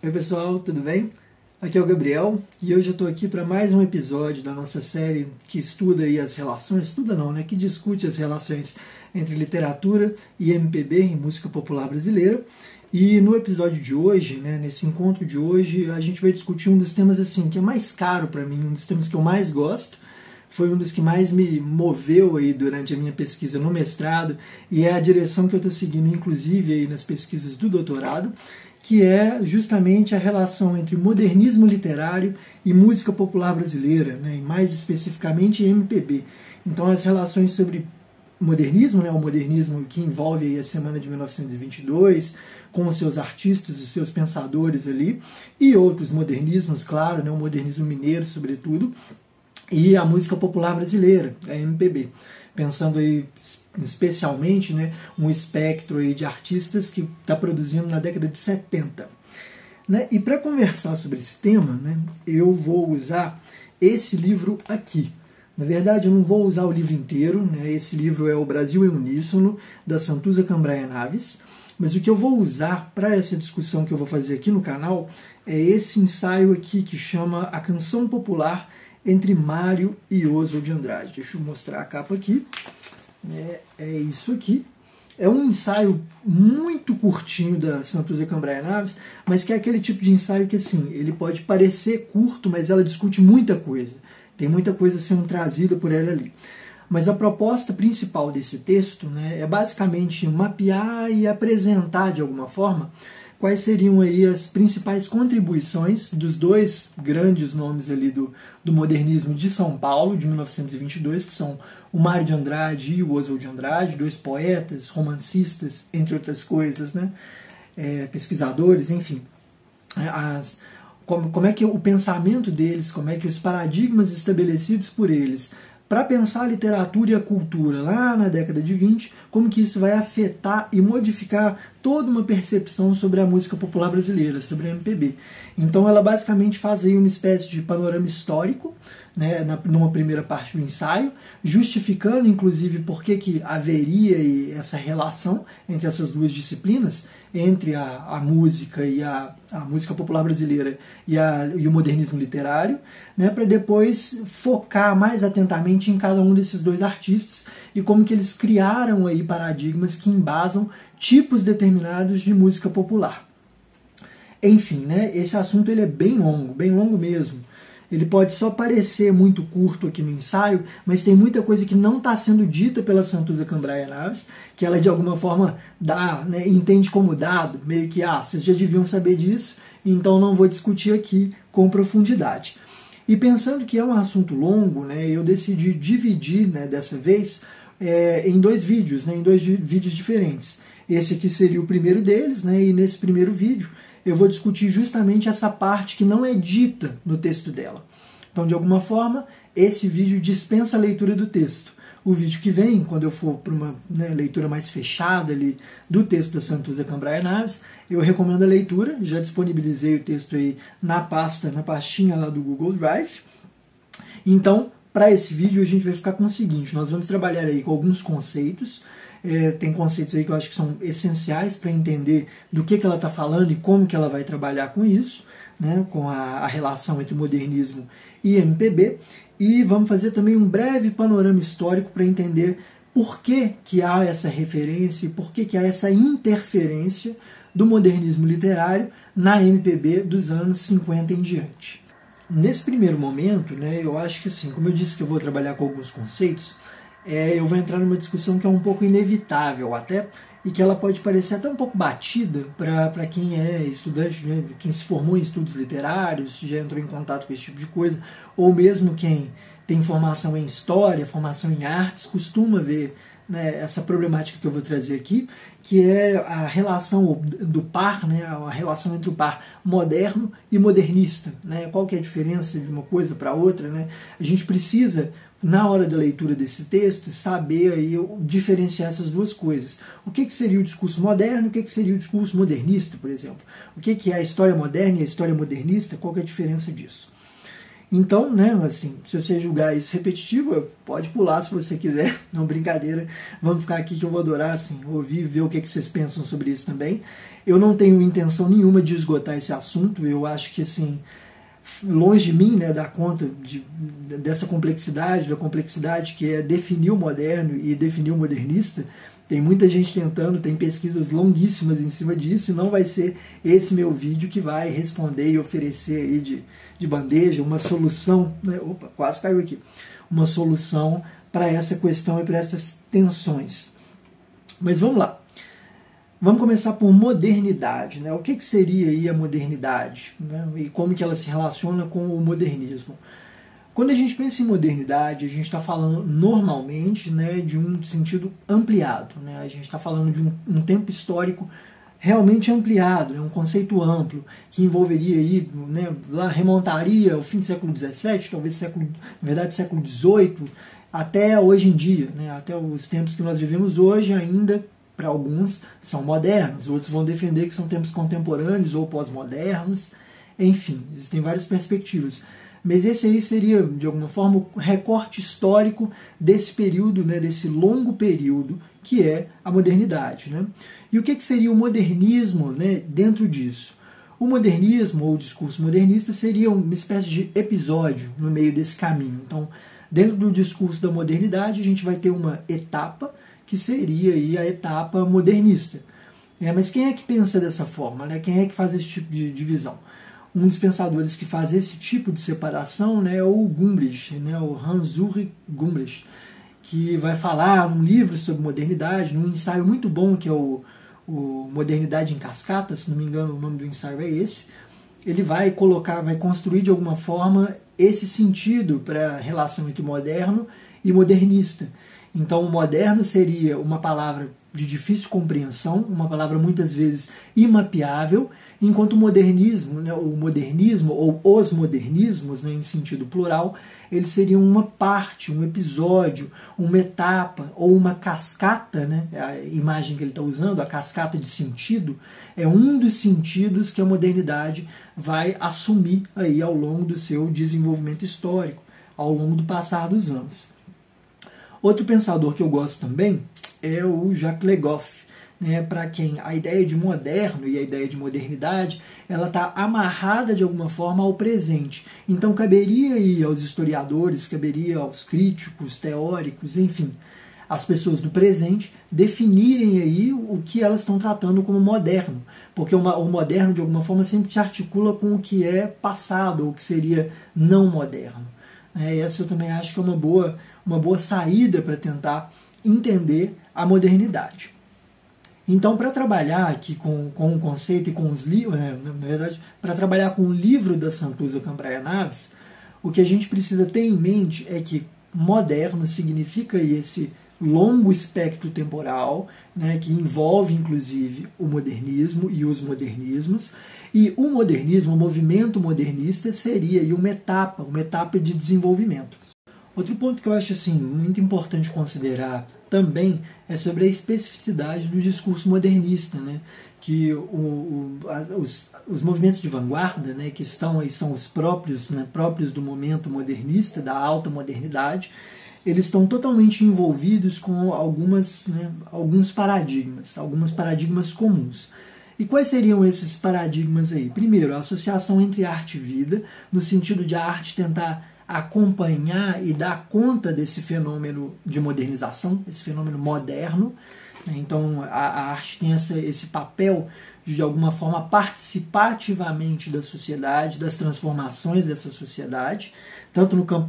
Oi pessoal, tudo bem? Aqui é o Gabriel e hoje eu estou aqui para mais um episódio da nossa série que estuda aí as relações, que discute as relações entre literatura e MPB, em música popular brasileira. E no episódio de hoje, nesse encontro de hoje, a gente vai discutir um dos temas assim que é mais caro para mim, um dos temas que eu mais gosto. Foi um dos que mais me moveu aí durante a minha pesquisa no mestrado e é a direção que eu estou seguindo, inclusive, aí nas pesquisas do doutorado, que é justamente a relação entre modernismo literário e música popular brasileira, e mais especificamente MPB. Então as relações sobre modernismo, o modernismo que envolve aí a Semana de 1922, com os seus artistas, os seus pensadores ali, e outros modernismos, claro, o modernismo mineiro, sobretudo, e a música popular brasileira, a MPB, pensando aí especialmente um espectro aí de artistas que está produzindo na década de 70. E para conversar sobre esse tema, eu vou usar esse livro aqui. Na verdade, eu não vou usar o livro inteiro, esse livro é O Brasil em Uníssono, da Santuza Cambraia Naves, mas o que eu vou usar para essa discussão que eu vou fazer aqui no canal é esse ensaio aqui que chama A Canção Popular entre Mário e Oswald de Andrade. Deixa eu mostrar a capa aqui. É isso aqui. É um ensaio muito curtinho da Santuza Cambraia Naves, mas que é aquele tipo de ensaio que assim, ele pode parecer curto, mas ela discute muita coisa. Tem muita coisa sendo trazida por ela ali. Mas a proposta principal desse texto é basicamente mapear e apresentar de alguma forma quais seriam aí as principais contribuições dos dois grandes nomes ali do modernismo de São Paulo, de 1922, que são o Mário de Andrade e o Oswald de Andrade, dois poetas, romancistas, entre outras coisas, pesquisadores, enfim. Como é que o pensamento deles, como é que os paradigmas estabelecidos por eles para pensar a literatura e a cultura lá na década de 20, como que isso vai afetar e modificar toda uma percepção sobre a música popular brasileira, sobre a MPB. Então ela basicamente faz aí uma espécie de panorama histórico, numa primeira parte do ensaio, justificando inclusive por que haveria essa relação entre essas duas disciplinas, entre a música e a música popular brasileira e o modernismo literário, para depois focar mais atentamente em cada um desses dois artistas e como que eles criaram aí paradigmas que embasam tipos determinados de música popular. Enfim, esse assunto ele é bem longo mesmo. Ele pode só parecer muito curto aqui no ensaio, mas tem muita coisa que não está sendo dita pela Santuza Cambraia Naves, que ela de alguma forma entende como dado, meio que, vocês já deviam saber disso, então não vou discutir aqui com profundidade. E pensando que é um assunto longo, eu decidi dividir dessa vez em dois vídeos, em dois vídeos diferentes. Esse aqui seria o primeiro deles, e nesse primeiro vídeo eu vou discutir justamente essa parte que não é dita no texto dela. Então, de alguma forma, esse vídeo dispensa a leitura do texto. O vídeo que vem, quando eu for para uma leitura mais fechada ali do texto da Santuza Cambraia Naves, eu recomendo a leitura, já disponibilizei o texto aí na pastinha lá do Google Drive. Então, para esse vídeo a gente vai ficar com o seguinte, nós vamos trabalhar aí com alguns conceitos. Tem conceitos aí que eu acho que são essenciais para entender do que ela está falando e como que ela vai trabalhar com isso, com a relação entre modernismo e MPB. E vamos fazer também um breve panorama histórico para entender por que há essa referência e por que há essa interferência do modernismo literário na MPB dos anos 50 em diante. Nesse primeiro momento, eu acho que assim, como eu disse que eu vou trabalhar com alguns conceitos, eu vou entrar numa discussão que é um pouco inevitável até, e que ela pode parecer até um pouco batida para quem é estudante, quem se formou em estudos literários, já entrou em contato com esse tipo de coisa, ou mesmo quem tem formação em história, formação em artes, costuma ver essa problemática que eu vou trazer aqui, que é a relação do par, a relação entre o par moderno e modernista. Qual que é a diferença de uma coisa para outra? A gente precisa, na hora da leitura desse texto, saber aí diferenciar essas duas coisas. O que seria o discurso moderno e o que seria o discurso modernista, por exemplo? O que é a história moderna e a história modernista? Qual que é a diferença disso? Então, né, assim, se você julgar isso repetitivo, pode pular se você quiser, não, brincadeira, vamos ficar aqui que eu vou adorar, assim, ouvir e ver o que vocês pensam sobre isso também. Eu não tenho intenção nenhuma de esgotar esse assunto, eu acho que, assim, longe de mim, né, dar conta dessa complexidade, da complexidade que é definir o moderno e definir o modernista. Tem muita gente tentando, tem pesquisas longuíssimas em cima disso, e não vai ser esse meu vídeo que vai responder e oferecer aí de bandeja uma solução, né? Opa, quase caiu aqui, uma solução para essa questão e para essas tensões. Mas vamos lá. Vamos começar por modernidade, né? O que seria aí a modernidade, né? E como que ela se relaciona com o modernismo? Quando a gente pensa em modernidade, a gente está falando normalmente, né, de um sentido ampliado, né? A gente está falando de um tempo histórico realmente ampliado, né? Um conceito amplo que envolveria aí, né, lá remontaria ao fim do século XVII, talvez século XVIII, até hoje em dia, né? Até os tempos que nós vivemos hoje ainda. Para alguns são modernos, outros vão defender que são tempos contemporâneos ou pós-modernos, enfim, existem várias perspectivas. Mas esse aí seria, de alguma forma, o recorte histórico desse período, né, desse longo período que é a modernidade. Né? E o que seria o modernismo, né, dentro disso? O modernismo, ou o discurso modernista, seria uma espécie de episódio no meio desse caminho. Então, dentro do discurso da modernidade, a gente vai ter uma etapa, que seria aí a etapa modernista. Mas quem é que pensa dessa forma? Né? Quem é que faz esse tipo de divisão? Um dos pensadores que faz esse tipo de separação, né, é o Gumbrich, né, o Hans-Ulrich Gumbrich, que vai falar num livro sobre modernidade, num ensaio muito bom que é o Modernidade em Cascata, se não me engano o nome do ensaio é esse. Ele vai construir de alguma forma esse sentido para a relação entre moderno e modernista. Então, o moderno seria uma palavra de difícil compreensão, uma palavra muitas vezes imapeável, enquanto o modernismo, né, o modernismo ou os modernismos, né, em sentido plural, eles seriam uma parte, um episódio, uma etapa ou uma cascata, né, a imagem que ele está usando, a cascata de sentido, é um dos sentidos que a modernidade vai assumir aí ao longo do seu desenvolvimento histórico, ao longo do passar dos anos. Outro pensador que eu gosto também é o Jacques Le Goff, né, para quem a ideia de moderno e a ideia de modernidade ela está amarrada de alguma forma ao presente. Então caberia aí aos historiadores, caberia aos críticos, teóricos, enfim, as pessoas do presente definirem aí o que elas estão tratando como moderno, porque o moderno de alguma forma sempre se articula com o que é passado ou o que seria não moderno. Essa eu também acho que é uma boa saída para tentar entender a modernidade. Então, para trabalhar aqui com o conceito e com os livros, na verdade, para trabalhar com o livro da Santuza Cambraia Naves, o que a gente precisa ter em mente é que moderno significa esse longo espectro temporal, né, que envolve inclusive o modernismo e os modernismos, e o modernismo, o movimento modernista, seria aí uma etapa de desenvolvimento. Outro ponto que eu acho assim, muito importante considerar também é sobre a especificidade do discurso modernista, né? Que os movimentos de vanguarda, né, que estão aí, são os próprios, né, próprios do momento modernista, da alta modernidade, eles estão totalmente envolvidos com alguns paradigmas comuns. E quais seriam esses paradigmas aí? Primeiro, a associação entre arte e vida, no sentido de a arte tentar acompanhar e dar conta desse fenômeno de modernização, esse fenômeno moderno. Então, a arte tem esse papel de alguma forma, participar ativamente da sociedade, das transformações dessa sociedade, tanto no campo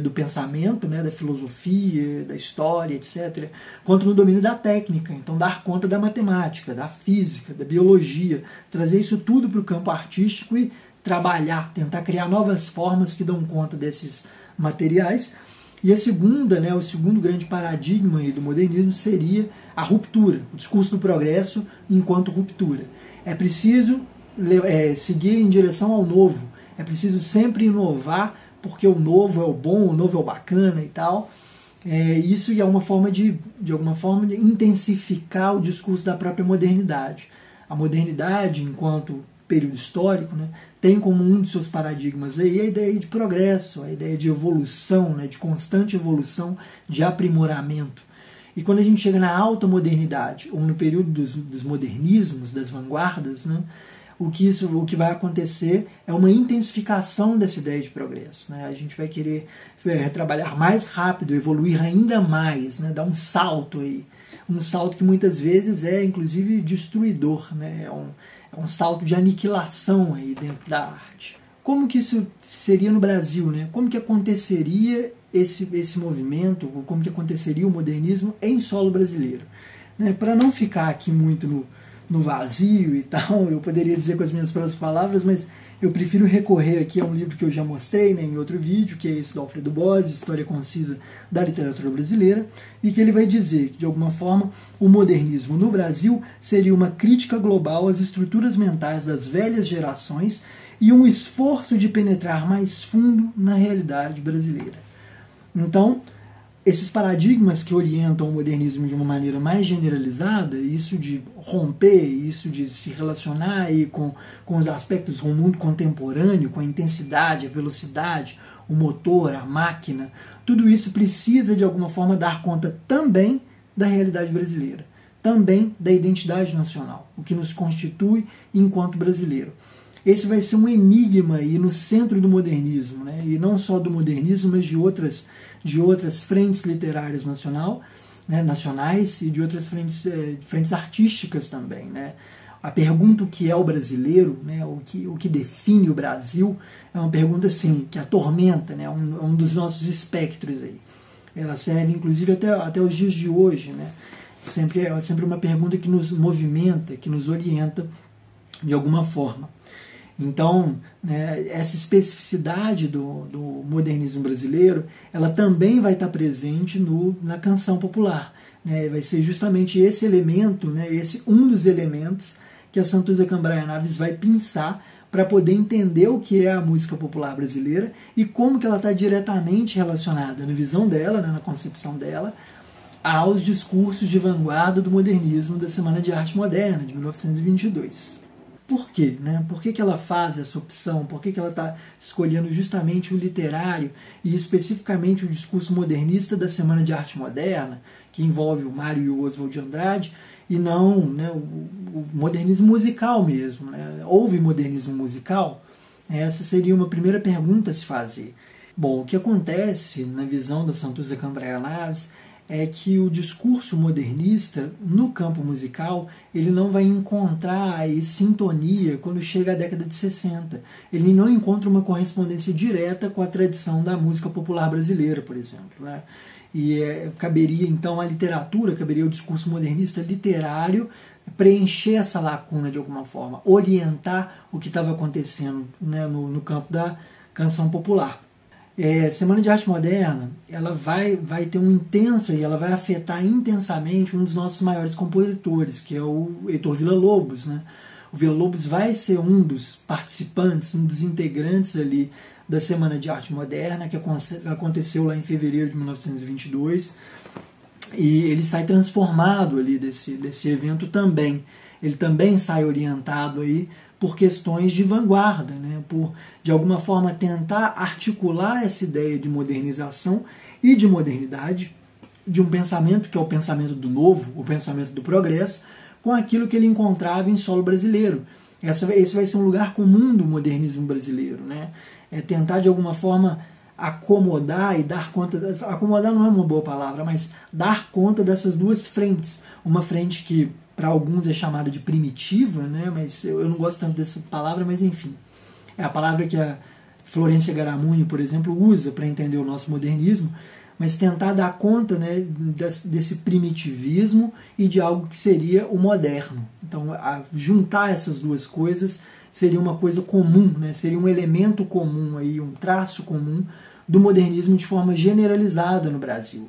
do pensamento, né, da filosofia, da história, etc., quanto no domínio da técnica. Então, dar conta da matemática, da física, da biologia, trazer isso tudo para o campo artístico e trabalhar, tentar criar novas formas que dão conta desses materiais. E o segundo grande paradigma aí do modernismo seria a ruptura, o discurso do progresso enquanto ruptura. É preciso seguir em direção ao novo, é preciso sempre inovar, porque o novo é o bom, o novo é o bacana e tal. Isso é uma forma de alguma forma, de intensificar o discurso da própria modernidade. A modernidade, enquanto período histórico, né, tem como um dos seus paradigmas aí a ideia de progresso, a ideia de evolução, né, de constante evolução, de aprimoramento. E quando a gente chega na alta modernidade, ou no período dos modernismos, das vanguardas, né, o que vai acontecer é uma intensificação dessa ideia de progresso. Né? A gente vai querer trabalhar mais rápido, evoluir ainda mais, né? Dar um salto aí. Um salto que muitas vezes é, inclusive, destruidor. Né? É um salto de aniquilação aí dentro da arte. Como que isso seria no Brasil? Né? Como que aconteceria esse movimento, como que aconteceria o modernismo em solo brasileiro? Né? Para não ficar aqui muito no vazio e tal, eu poderia dizer com as minhas próprias palavras, mas eu prefiro recorrer aqui a um livro que eu já mostrei, né, em outro vídeo, que é esse do Alfredo Bozzi, História Concisa da Literatura Brasileira, e que ele vai dizer que, de alguma forma, o modernismo no Brasil seria uma crítica global às estruturas mentais das velhas gerações e um esforço de penetrar mais fundo na realidade brasileira. Então, esses paradigmas que orientam o modernismo de uma maneira mais generalizada, isso de romper, isso de se relacionar aí com os aspectos do mundo contemporâneo, com a intensidade, a velocidade, o motor, a máquina, tudo isso precisa de alguma forma dar conta também da realidade brasileira, também da identidade nacional, o que nos constitui enquanto brasileiro. Esse vai ser um enigma aí no centro do modernismo, né? E não só do modernismo, mas de outras frentes literárias nacionais e de outras frentes artísticas também. Né? A pergunta o que é o brasileiro, né? o que define o Brasil, é uma pergunta assim, que atormenta, né? um dos nossos espectros. Aí. Ela serve inclusive até os dias de hoje. Né? É sempre uma pergunta que nos movimenta, que nos orienta de alguma forma. Então, né, essa especificidade do modernismo brasileiro, ela também vai estar presente na canção popular. Né? Vai ser justamente esse elemento, né, um dos elementos que a Santuza Cambraia Naves vai pensar para poder entender o que é a música popular brasileira e como que ela está diretamente relacionada, na visão dela, né, na concepção dela, aos discursos de vanguarda do modernismo da Semana de Arte Moderna, de 1922. Por quê? Né? Por que ela faz essa opção? Por que ela está escolhendo justamente o literário e especificamente o discurso modernista da Semana de Arte Moderna, que envolve o Mário e o Oswald de Andrade, e não, né, o modernismo musical mesmo? Né? Houve modernismo musical? Essa seria uma primeira pergunta a se fazer. Bom, o que acontece na visão da Santuza Cambraia Naves é que o discurso modernista no campo musical ele não vai encontrar aí sintonia quando chega à década de 60. Ele não encontra uma correspondência direta com a tradição da música popular brasileira, por exemplo. Né? E caberia então à literatura, caberia ao discurso modernista literário preencher essa lacuna de alguma forma, orientar o que estava acontecendo, né, no campo da canção popular. Semana de Arte Moderna, ela vai ter um intenso, e ela vai afetar intensamente um dos nossos maiores compositores, que é o Heitor Villa-Lobos. Né? O Villa-Lobos vai ser um dos participantes, um dos integrantes ali da Semana de Arte Moderna, que aconteceu lá em fevereiro de 1922, e ele sai transformado ali desse evento também. Ele também sai orientado aí por questões de vanguarda, né? Por, de alguma forma, tentar articular essa ideia de modernização e de modernidade, de um pensamento que é o pensamento do novo, o pensamento do progresso, com aquilo que ele encontrava em solo brasileiro. Esse vai ser um lugar comum do modernismo brasileiro. Né? É tentar, de alguma forma, acomodar e dar conta... Acomodar não é uma boa palavra, mas dar conta dessas duas frentes. Uma frente que para alguns é chamada de primitiva, né? Mas eu não gosto tanto dessa palavra, mas enfim. É a palavra que a Florência Garamunho, por exemplo, usa para entender o nosso modernismo, mas tentar dar conta, né, desse primitivismo e de algo que seria o moderno. Então, juntar essas duas coisas seria uma coisa comum, né? Seria um elemento comum, aí, um traço comum do modernismo de forma generalizada no Brasil,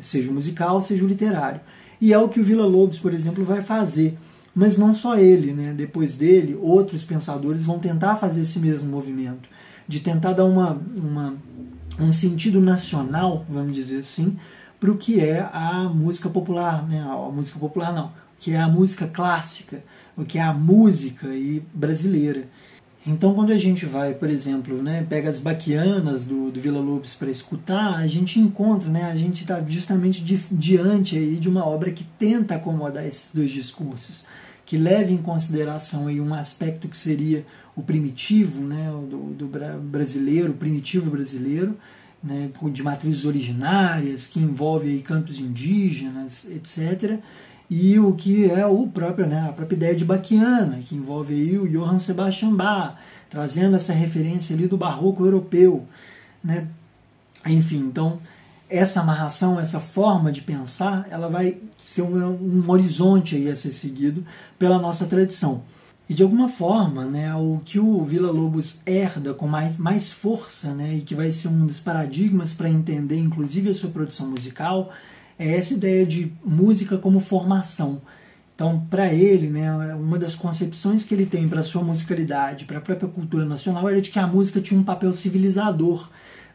seja o musical, seja o literário. E é o que o Villa-Lobos, por exemplo, vai fazer. Mas não só ele, né? Depois dele, outros pensadores vão tentar fazer esse mesmo movimento, de tentar dar um sentido nacional, vamos dizer assim, para o que é a música popular, né? A música popular não, que é a música clássica, o que é a música brasileira. Então, quando a gente vai, por exemplo, né, pega as baquianas do Villa-Lobos para escutar, a gente encontra, né, a gente está justamente diante aí de uma obra que tenta acomodar esses dois discursos, que leva em consideração aí um aspecto que seria o primitivo, né, do brasileiro, o primitivo brasileiro, né, de matrizes originárias, que envolve aí cantos indígenas, etc., e o que é o próprio, né, a própria ideia de baquiana, que envolve aí o Johann Sebastian Bach, trazendo essa referência ali do barroco europeu, né? Enfim, então essa amarração, essa forma de pensar, ela vai ser um horizonte aí a ser seguido pela nossa tradição. E de alguma forma, né, o que o Villa-Lobos herda com mais força, né, e que vai ser um dos paradigmas para entender inclusive a sua produção musical, é essa ideia de música como formação. Então, para ele, né, uma das concepções que ele tem para a sua musicalidade, para a própria cultura nacional, era de que a música tinha um papel civilizador.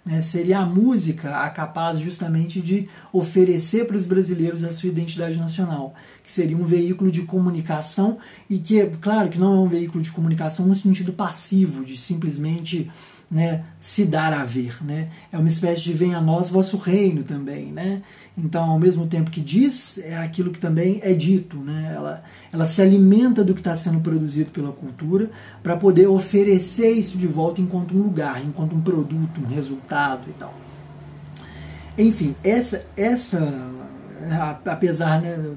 Né? Seria a música a capaz justamente de oferecer para os brasileiros a sua identidade nacional, que seria um veículo de comunicação e que, claro, que não é um veículo de comunicação no sentido passivo, de simplesmente, né, se dar a ver. Né? É uma espécie de venha a nós vosso reino também, né? Então, ao mesmo tempo que diz, é aquilo que também é dito. Né? Ela se alimenta do que está sendo produzido pela cultura para poder oferecer isso de volta enquanto um lugar, enquanto um produto, um resultado e tal. Enfim, apesar, né,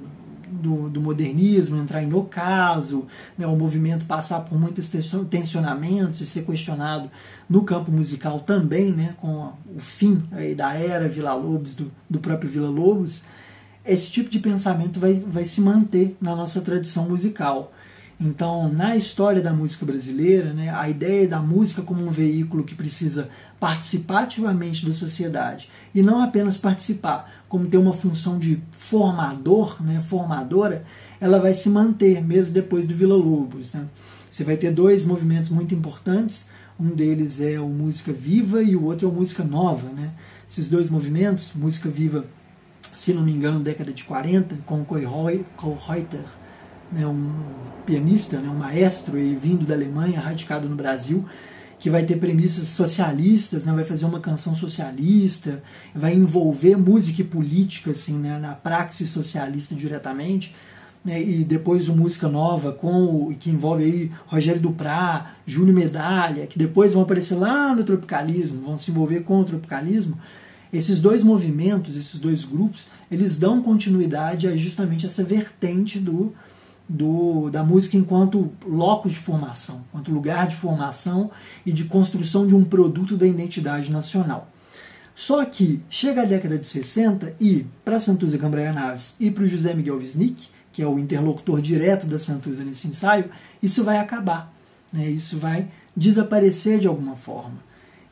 do modernismo entrar em ocaso, né, o movimento passar por muitos tensionamentos e ser questionado no campo musical também, né, com o fim aí da era Villa-Lobos, do próprio Villa-Lobos, esse tipo de pensamento vai se manter na nossa tradição musical. Então, na história da música brasileira, né, a ideia da música como um veículo que precisa participar ativamente da sociedade, e não apenas participar, como ter uma função de formador, né, formadora, ela vai se manter mesmo depois do Villa-Lobos. Né? Você vai ter dois movimentos muito importantes, um deles é o Música Viva e o outro é o Música Nova. Né? Esses dois movimentos, Música Viva, se não me engano, década de 40, com o Kohlreuter, né, um pianista, né, um maestro vindo da Alemanha, radicado no Brasil, que vai ter premissas socialistas, né, vai fazer uma canção socialista, vai envolver música e política assim, né, na praxis socialista diretamente, né, e depois o Música Nova, que envolve aí Rogério Duprat, Júlio Medalha, que depois vão aparecer lá no tropicalismo, vão se envolver com o tropicalismo. Esses dois movimentos, esses dois grupos, eles dão continuidade a justamente essa vertente da música enquanto locus de formação, enquanto lugar de formação e de construção de um produto da identidade nacional. Só que chega a década de 60 e, para Santuzza Cambraia Naves e para o José Miguel Wisnik, que é o interlocutor direto da Santuzza nesse ensaio, isso vai acabar, né? Isso vai desaparecer de alguma forma.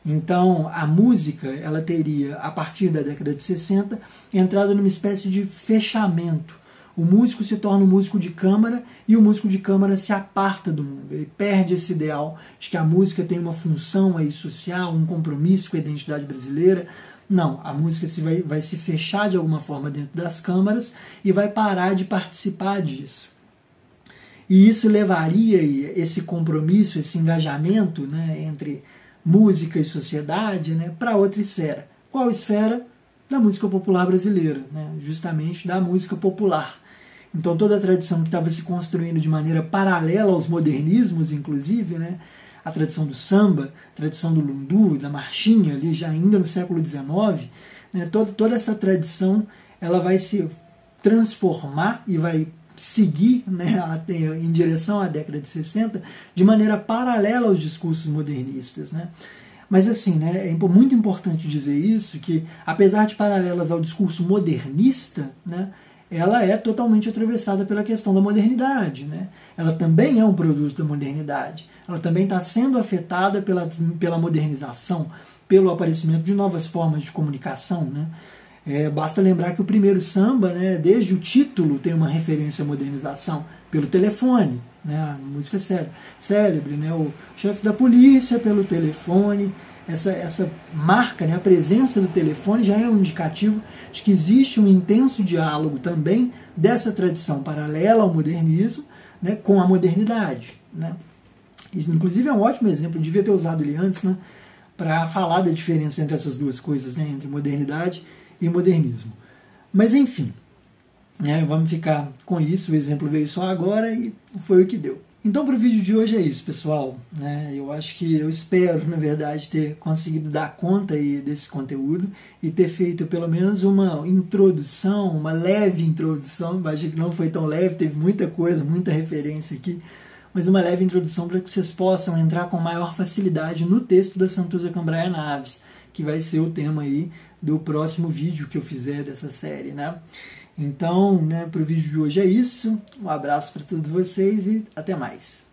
Então, a música, ela teria, a partir da década de 60, entrado numa espécie de fechamento. O músico se torna um músico de câmara e o músico de câmara se aparta do mundo. Ele perde esse ideal de que a música tem uma função aí social, um compromisso com a identidade brasileira. Não, a música vai se fechar de alguma forma dentro das câmaras e vai parar de participar disso. E isso levaria esse compromisso, esse engajamento, né, entre música e sociedade, né, para outra esfera. Qual esfera? Da música popular brasileira, né, justamente da música popular. Então toda a tradição que estava se construindo de maneira paralela aos modernismos, inclusive, né, a tradição do samba, a tradição do lundu, da marchinha, ali já ainda no século XIX, né, toda essa tradição ela vai se transformar e vai seguir, né, em direção à década de 60 de maneira paralela aos discursos modernistas. Né? Mas assim, né, é muito importante dizer isso, que apesar de paralelas ao discurso modernista, né, ela é totalmente atravessada pela questão da modernidade. Né? Ela também é um produto da modernidade. Ela também está sendo afetada pela modernização, pelo aparecimento de novas formas de comunicação. Né? Basta lembrar que o primeiro samba, né, desde o título, tem uma referência à modernização, pelo telefone, né, a música célebre, né, o chefe da polícia pelo telefone. Essa marca, né, a presença do telefone já é um indicativo de que existe um intenso diálogo também dessa tradição paralela ao modernismo, né, com a modernidade, né? Isso, inclusive, é um ótimo exemplo, eu devia ter usado ele antes, né, para falar da diferença entre essas duas coisas, né, entre modernidade e modernismo. Mas, enfim, né, vamos ficar com isso, o exemplo veio só agora e foi o que deu. Então, para o vídeo de hoje é isso, pessoal. Né? Eu espero, na verdade, ter conseguido dar conta aí desse conteúdo e ter feito pelo menos uma introdução, uma leve introdução. Acho que não foi tão leve, teve muita coisa, muita referência aqui, mas uma leve introdução para que vocês possam entrar com maior facilidade no texto da Santuza Cambraia Naves, que vai ser o tema aí do próximo vídeo que eu fizer dessa série, né? Então, né, para o vídeo de hoje é isso. Um abraço para todos vocês e até mais.